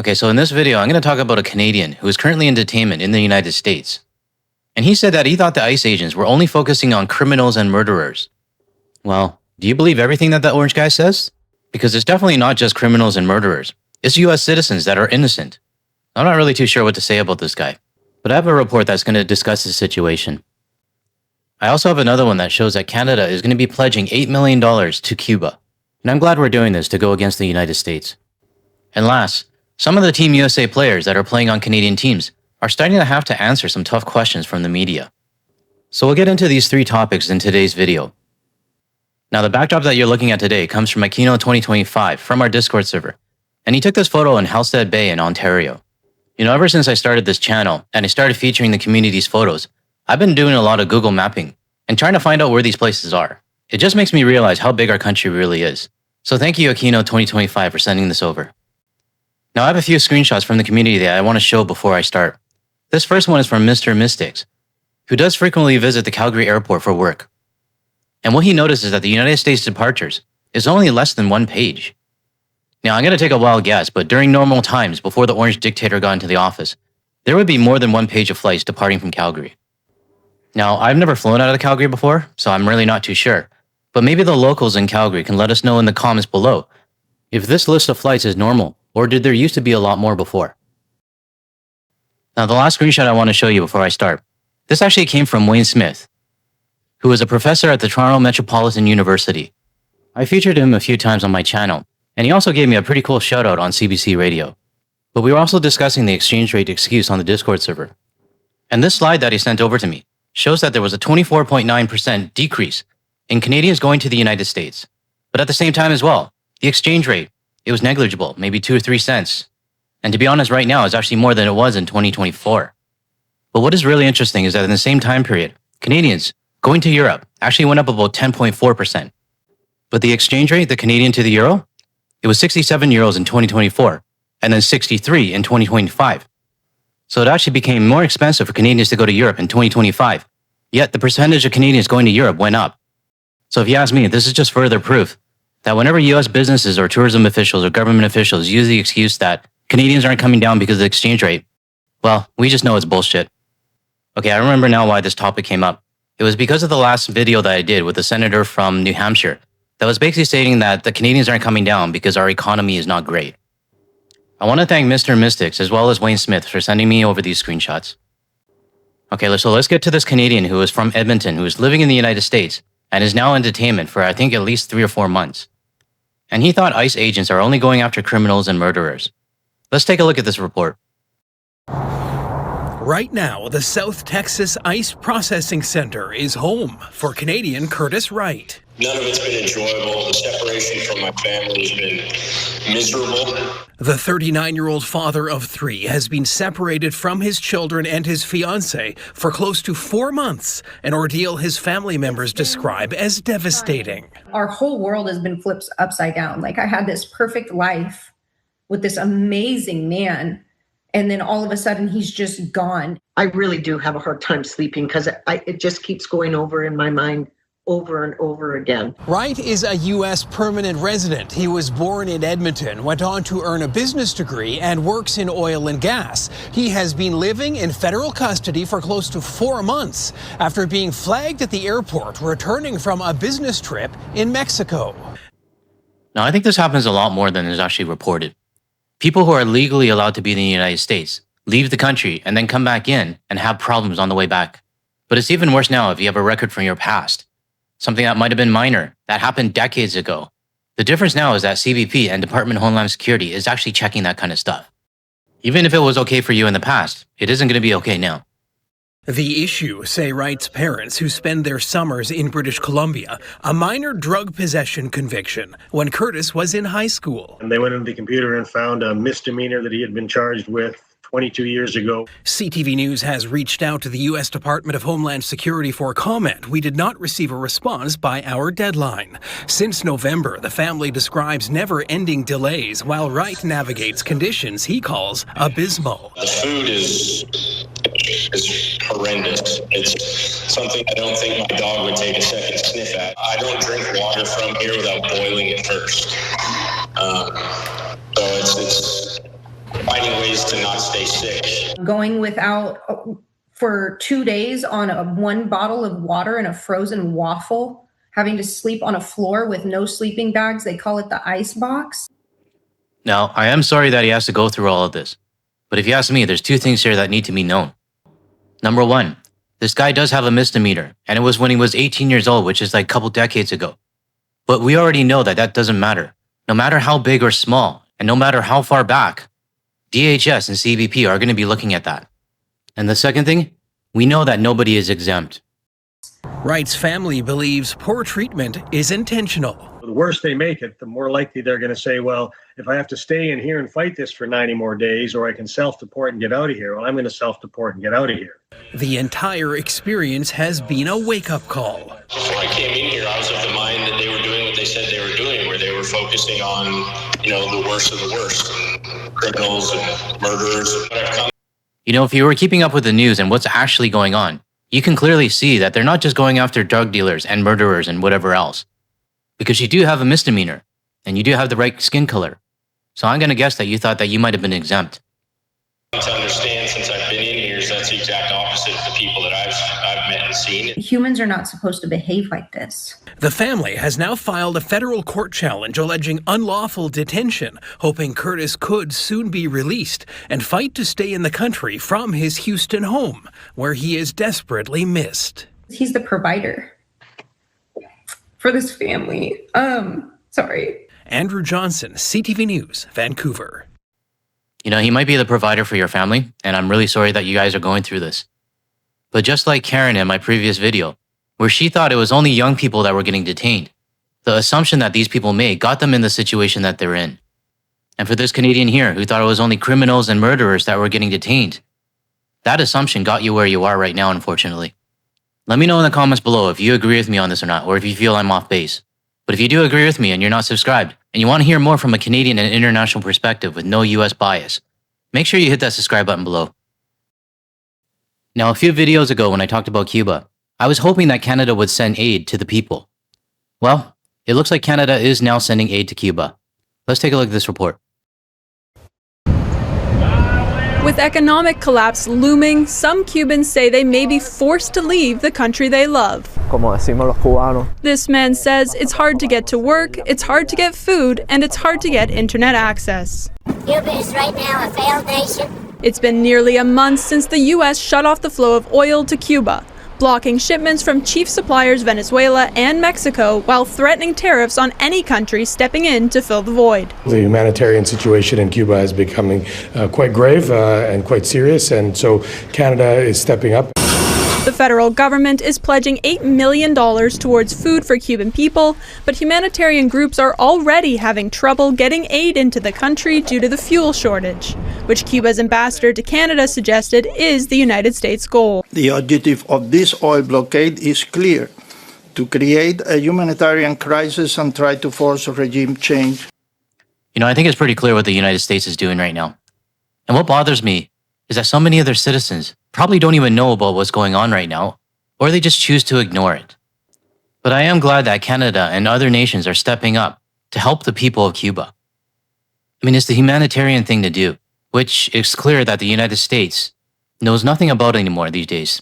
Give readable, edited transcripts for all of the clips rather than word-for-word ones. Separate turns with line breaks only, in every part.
Okay, so in this video, I'm going to talk about a Canadian who is currently in detainment in the United States. And he said that he thought the ICE agents were only focusing on criminals and murderers. Well, do you believe everything that the orange guy says? Because it's definitely not just criminals and murderers. It's US citizens that are innocent. I'm not really too sure what to say about this guy, but I have a report that's going to discuss his situation. I also have another one that shows that Canada is going to be pledging $8 million to Cuba. And I'm glad we're doing this to go against the United States. And last, some of the Team USA players that are playing on Canadian teams are starting to have to answer some tough questions from the media. So we'll get into these three topics in today's video. Now the backdrop that you're looking at today comes from Aquino 2025 from our Discord server. And he took this photo in Halstead Bay in Ontario. You know, ever since I started this channel and I started featuring the community's photos, I've been doing a lot of Google mapping and trying to find out where these places are. It just makes me realize how big our country really is. So thank you Aquino 2025 for sending this over. Now I have a few screenshots from the community that I want to show before I start. This first one is from Mr. Mystics, who does frequently visit the Calgary airport for work. And what he noticed is that the United States departures is only less than one page. Now I'm going to take a wild guess, but during normal times before the orange dictator got into the office, there would be more than one page of flights departing from Calgary. Now I've never flown out of Calgary before, so I'm really not too sure. But maybe the locals in Calgary can let us know in the comments below if this list of flights is normal, or did there used to be a lot more before? Now the last screenshot I want to show you before I start, this actually came from Wayne Smith, who is a professor at the Toronto Metropolitan University. I featured him a few times on my channel, and he also gave me a pretty cool shout out on CBC Radio. But we were also discussing the exchange rate excuse on the Discord server. And this slide that he sent over to me shows that there was a 24.9% decrease in Canadians going to the United States. But at the same time as well, the exchange rate, it was negligible, maybe 2 or 3 cents. And to be honest, right now, it's actually more than it was in 2024. But what is really interesting is that in the same time period, Canadians going to Europe actually went up about 10.4%. But the exchange rate, the Canadian to the euro, it was 67 euros in 2024, and then 63 in 2025. So it actually became more expensive for Canadians to go to Europe in 2025. Yet the percentage of Canadians going to Europe went up. So if you ask me, this is just further proof that whenever US businesses or tourism officials or government officials use the excuse that Canadians aren't coming down because of the exchange rate, well, we just know it's bullshit. Okay, I remember now why this topic came up. It was because of the last video that I did with the senator from New Hampshire that was basically stating that the Canadians aren't coming down because our economy is not great. I want to thank Mr. Mystics as well as Wayne Smith for sending me over these screenshots. Okay, so let's get to this Canadian who is from Edmonton, who is living in the United States and is now in detainment for I think at least 3 or 4 months. And he thought ICE agents are only going after criminals and murderers. Let's take a look at this report.
Right now, the South Texas ICE Processing Center is home for Canadian Curtis Wright.
None of it's been enjoyable. The separation from my family has been miserable.
The 39-year-old father of 3 has been separated from his children and his fiancée for close to 4 months, an ordeal his family members describe as devastating.
Our whole world has been flipped upside down. Like I had this perfect life with this amazing man, and then all of a sudden he's just gone.
I really do have a hard time sleeping because it just keeps going over in my mind over and over again.
Wright is a U.S. permanent resident. He was born in Edmonton, went on to earn a business degree, and works in oil and gas. He has been living in federal custody for close to 4 months after being flagged at the airport returning from a business trip in Mexico.
Now, I think this happens a lot more than is actually reported. People who are legally allowed to be in the United States leave the country and then come back in and have problems on the way back. But it's even worse now if you have a record from your past. Something that might have been minor, that happened decades ago. The difference now is that CBP and Department of Homeland Security is actually checking that kind of stuff. Even if it was okay for you in the past, it isn't going to be okay now.
The issue, say Wright's parents who spend their summers in British Columbia, a minor drug possession conviction when Curtis was in high school.
And they went into the computer and found a misdemeanor that he had been charged with 22 years ago.
CTV News has reached out to the U.S. Department of Homeland Security for comment. We did not receive a response by our deadline. Since November, the family describes never-ending delays while Wright navigates conditions he calls abysmal.
The food is horrendous. It's something I don't think my dog would take a second sniff at. I don't drink water from here without boiling it first. So it's finding ways to not stay sick.
Going without for 2 days on one bottle of water and a frozen waffle, having to sleep on a floor with no sleeping bags. They call it the ice box.
Now, I am sorry that he has to go through all of this. But if you ask me, there's two things here that need to be known. Number one, this guy does have a misdemeanor, and it was when he was 18 years old, which is like a couple decades ago. But we already know that that doesn't matter. No matter how big or small, and no matter how far back, DHS and CBP are going to be looking at that. And the second thing, we know that nobody is exempt.
Wright's family believes poor treatment is intentional.
The worse they make it, the more likely they're going to say, well, if I have to stay in here and fight this for 90 more days, or I can self-deport and get out of here, well, I'm going to self-deport and get out of here.
The entire experience has been a wake-up call.
Before I came in here, I was of the mind that they were doing what they said they were doing, where they were focusing on, the worst of the worst, and criminals and murderers. But I've come.
If you were keeping up with the news and what's actually going on, you can clearly see that they're not just going after drug dealers and murderers and whatever else. Because you do have a misdemeanor, and you do have the right skin color. So I'm going to guess that you thought that you might have been exempt.
To understand, since I've been in here, is that's the exact opposite of the people that I've met and seen.
Humans are not supposed to behave like this.
The family has now filed a federal court challenge alleging unlawful detention, hoping Curtis could soon be released and fight to stay in the country from his Houston home, where he is desperately missed.
He's the provider for this family. Sorry.
Andrew Johnson, CTV News, Vancouver.
He might be the provider for your family, and I'm really sorry that you guys are going through this. But just like Karen in my previous video, where she thought it was only young people that were getting detained, the assumption that these people made got them in the situation that they're in. And for this Canadian here who thought it was only criminals and murderers that were getting detained, that assumption got you where you are right now, unfortunately. Let me know in the comments below if you agree with me on this or not, or if you feel I'm off base. But if you do agree with me and you're not subscribed, and you want to hear more from a Canadian and international perspective with no US bias, make sure you hit that subscribe button below. Now, a few videos ago when I talked about Cuba, I was hoping that Canada would send aid to the people. Well, it looks like Canada is now sending aid to Cuba. Let's take a look at this report.
With economic collapse looming, some Cubans say they may be forced to leave the country they love.
Como decimos los cubanos.
This man says it's hard to get to work, it's hard to get food, and it's hard to get internet access.
Cuba is right now a failed nation.
It's been nearly a month since the U.S. shut off the flow of oil to Cuba, blocking shipments from chief suppliers Venezuela and Mexico while threatening tariffs on any country stepping in to fill the void.
The humanitarian situation in Cuba is becoming quite grave and quite serious, and so Canada is stepping up.
The federal government is pledging $8 million towards food for Cuban people, but humanitarian groups are already having trouble getting aid into the country due to the fuel shortage, which Cuba's ambassador to Canada suggested is the United States' goal.
The objective of this oil blockade is clear: to create a humanitarian crisis and try to force a regime change.
I think it's pretty clear what the United States is doing right now. And what bothers me is that so many of their citizens probably don't even know about what's going on right now, or they just choose to ignore it. But I am glad that Canada and other nations are stepping up to help the people of Cuba. It's the humanitarian thing to do, which it's clear that the United States knows nothing about anymore these days.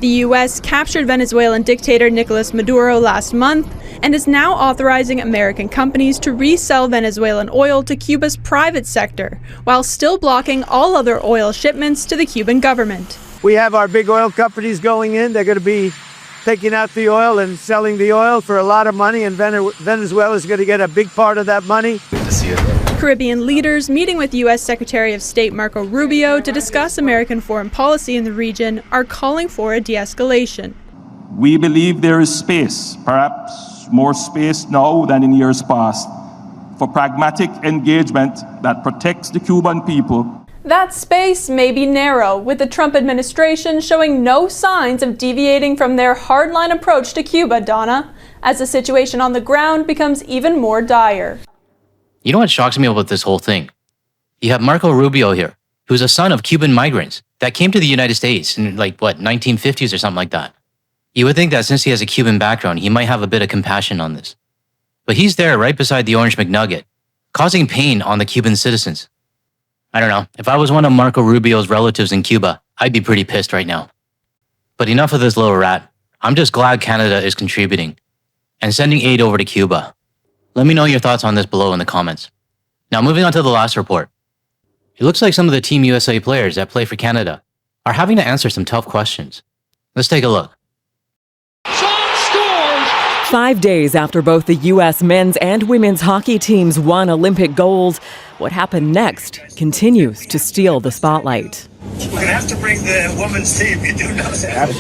The U.S. captured Venezuelan dictator Nicolas Maduro last month and is now authorizing American companies to resell Venezuelan oil to Cuba's private sector, while still blocking all other oil shipments to the Cuban government.
We have our big oil companies going in. They're going to be taking out the oil and selling the oil for a lot of money, and Venezuela is going to get a big part of that money.
Good to see you.
Caribbean leaders meeting with U.S. Secretary of State Marco Rubio to discuss American foreign policy in the region are calling for a de-escalation.
We believe there is space, perhaps more space now than in years past, for pragmatic engagement that protects the Cuban people.
That space may be narrow, with the Trump administration showing no signs of deviating from their hardline approach to Cuba, Donna, as the situation on the ground becomes even more dire.
You know what shocks me about this whole thing? You have Marco Rubio here, who's a son of Cuban migrants that came to the United States in 1950s or something like that. You would think that since he has a Cuban background, he might have a bit of compassion on this. But he's there right beside the Orange McNugget, causing pain on the Cuban citizens. I don't know. If I was one of Marco Rubio's relatives in Cuba, I'd be pretty pissed right now. But enough of this little rat. I'm just glad Canada is contributing and sending aid over to Cuba. Let me know your thoughts on this below in the comments. Now moving on to the last report. It looks like some of the Team USA players that play for Canada are having to answer some tough questions. Let's take a look.
5 days after both the U.S. men's and women's hockey teams won Olympic gold, what happened next continues to steal the spotlight.
We're going to have to bring the women's team. You do know that.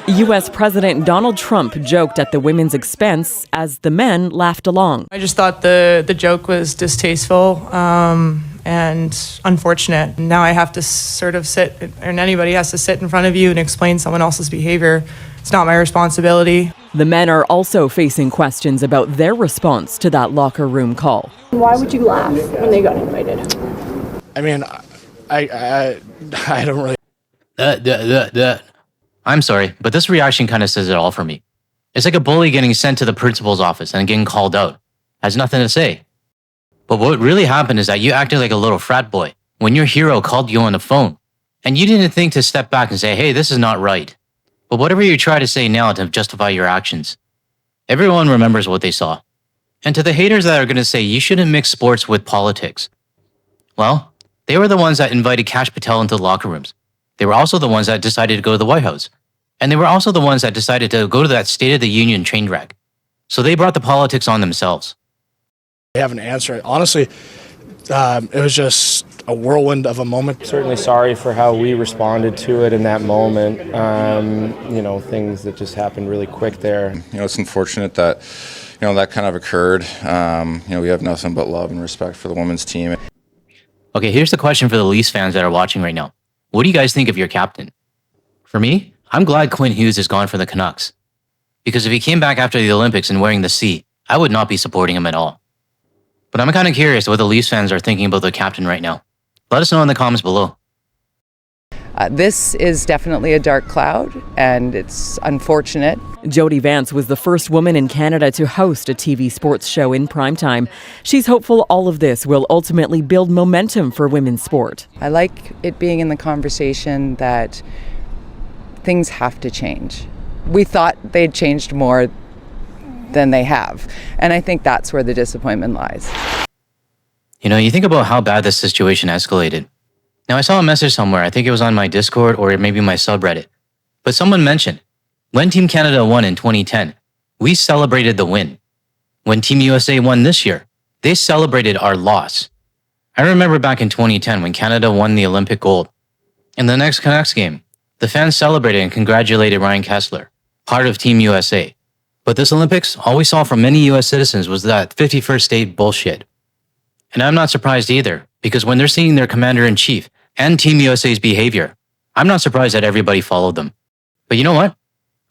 U.S. President Donald Trump joked at the women's expense as the men laughed along.
I just thought the joke was distasteful and unfortunate. Now I have to sort of sit, and anybody has to sit in front of you and explain someone else's behavior. It's not my responsibility.
The men are also facing questions about their response to that locker room call.
Why would you laugh when they got invited?
I mean, I don't really...
I'm sorry, but this reaction kind of says it all for me. It's like a bully getting sent to the principal's office and getting called out. Has nothing to say. But what really happened is that you acted like a little frat boy when your hero called you on the phone, and you didn't think to step back and say, hey, this is not right. But whatever you try to say now to justify your actions, everyone remembers what they saw. And to the haters that are going to say you shouldn't mix sports with politics, well, they were the ones that invited Kash Patel into the locker rooms. They were also the ones that decided to go to the White House. And they were also the ones that decided to go to that State of the Union train wreck. So they brought the politics on themselves.
I have an answer. Honestly, it was just a whirlwind of a moment.
Certainly sorry for how we responded to it in that moment. Things that just happened really quick there.
It's unfortunate that, that kind of occurred. We have nothing but love and respect for the women's team.
Okay, here's the question for the Leafs fans that are watching right now. What do you guys think of your captain? For me, I'm glad Quinn Hughes is gone for the Canucks. Because if he came back after the Olympics and wearing the C, I would not be supporting him at all. But I'm kind of curious what the Leafs fans are thinking about their captain right now. Let us know in the comments below.
This is definitely a dark cloud, and it's unfortunate.
Jody Vance was the first woman in Canada to host a TV sports show in primetime. She's hopeful all of this will ultimately build momentum for women's sport.
I like it being in the conversation that things have to change. We thought they'd changed more than they have, and I think that's where the disappointment lies.
You think about how bad this situation escalated. Now, I saw a message somewhere, I think it was on my Discord or maybe my subreddit, but someone mentioned, when Team Canada won in 2010, we celebrated the win. When Team USA won this year, they celebrated our loss. I remember back in 2010 when Canada won the Olympic gold. In the next Canucks game, the fans celebrated and congratulated Ryan Kessler, part of Team USA. But this Olympics, all we saw from many US citizens was that 51st state bullshit. And I'm not surprised either, because when they're seeing their commander-in-chief and Team USA's behavior, I'm not surprised that everybody followed them. But you know what?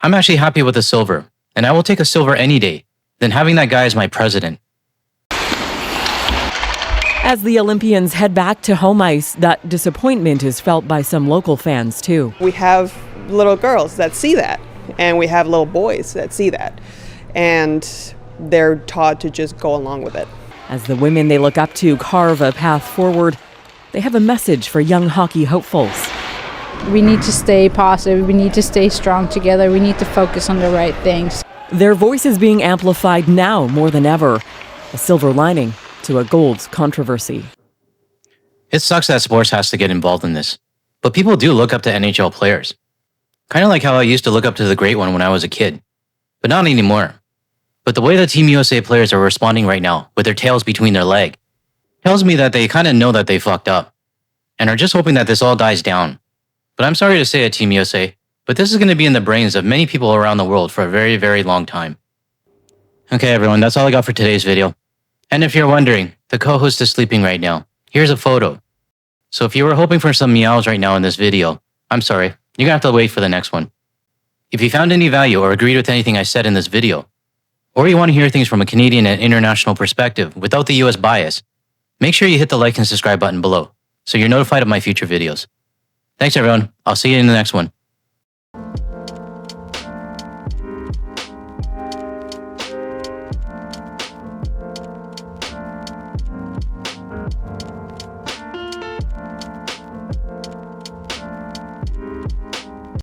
I'm actually happy with the silver, and I will take a silver any day than having that guy as my president.
As the Olympians head back to home ice, that disappointment is felt by some local fans too.
We have little girls that see that, and we have little boys that see that, and they're taught to just go along with it.
As the women they look up to carve a path forward, they have a message for young hockey hopefuls.
We need to stay positive. We need to stay strong together. We need to focus on the right things.
Their voices being amplified now more than ever. A silver lining to a gold controversy.
It sucks that sports has to get involved in this, but people do look up to NHL players. Kind of like how I used to look up to the great one when I was a kid, but not anymore. But the way the Team USA players are responding right now, with their tails between their legs, tells me that they kind of know that they fucked up, and are just hoping that this all dies down. But I'm sorry to say it, Team USA, but this is going to be in the brains of many people around the world for a very, very long time. Okay, everyone, that's all I got for today's video. And if you're wondering, the co-host is sleeping right now. Here's a photo. So if you were hoping for some meows right now in this video, I'm sorry, you're going to have to wait for the next one. If you found any value or agreed with anything I said in this video, or you want to hear things from a Canadian and international perspective without the US bias, make sure you hit the like and subscribe button below so you're notified of my future videos. Thanks everyone, I'll see you in the next one.